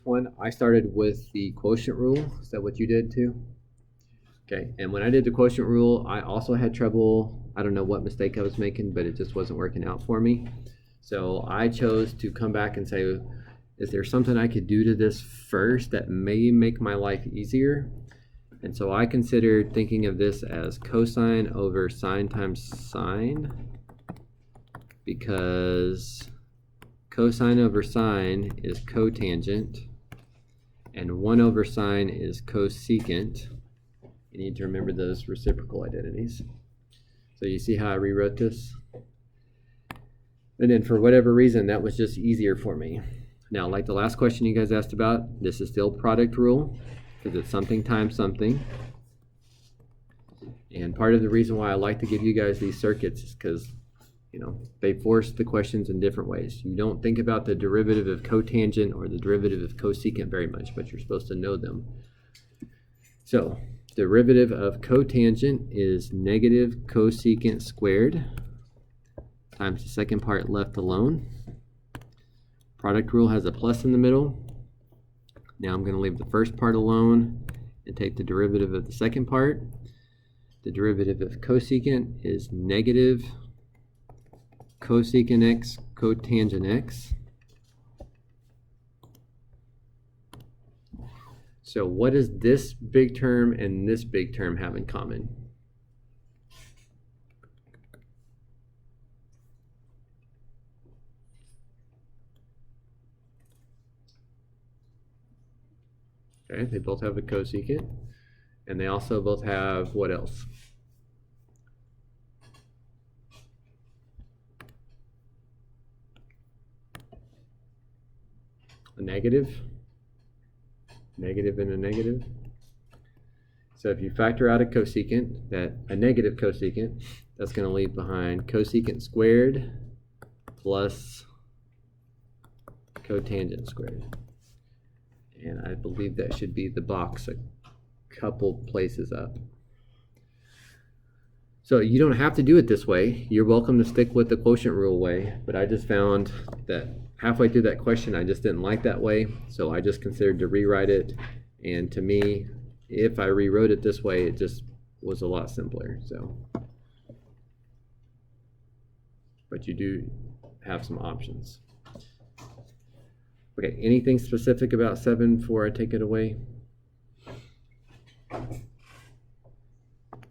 one, I started with the quotient rule. Is that what you did too? Okay, and when I did the quotient rule, I also had trouble. I don't know what mistake I was making, but it just wasn't working out for me. So I chose to come back and say, is there something I could do to this first that may make my life easier? And so I considered thinking of this as cosine over sine times sine, because cosine over sine is cotangent, and 1 over sine is cosecant. You need to remember those reciprocal identities. So you see how I rewrote this? And then for whatever reason, that was just easier for me. Now, like the last question you guys asked about, this is still product rule, because it's something times something. And part of the reason why I like to give you guys these circuits is because, you know, they force the questions in different ways. You don't think about the derivative of cotangent or the derivative of cosecant very much, but you're supposed to know them. So, derivative of cotangent is negative cosecant squared times the second part left alone. Product rule has a plus in the middle. Now I'm going to leave the first part alone and take the derivative of the second part. The derivative of cosecant is negative cosecant x cotangent x. So what does this big term and this big term have in common? Okay, they both have a cosecant, and they also both have what else? A negative. Negative and a negative. So if you factor out a cosecant, a negative cosecant, that's going to leave behind cosecant squared plus cotangent squared. And I believe that should be the box a couple places up. So you don't have to do it this way. You're welcome to stick with the quotient rule way, but I just found that halfway through that question I just didn't like that way, so I just considered to rewrite it, and to me, if I rewrote it this way, it just was a lot simpler. So, but you do have some options. Okay, anything specific about 7 before I take it away?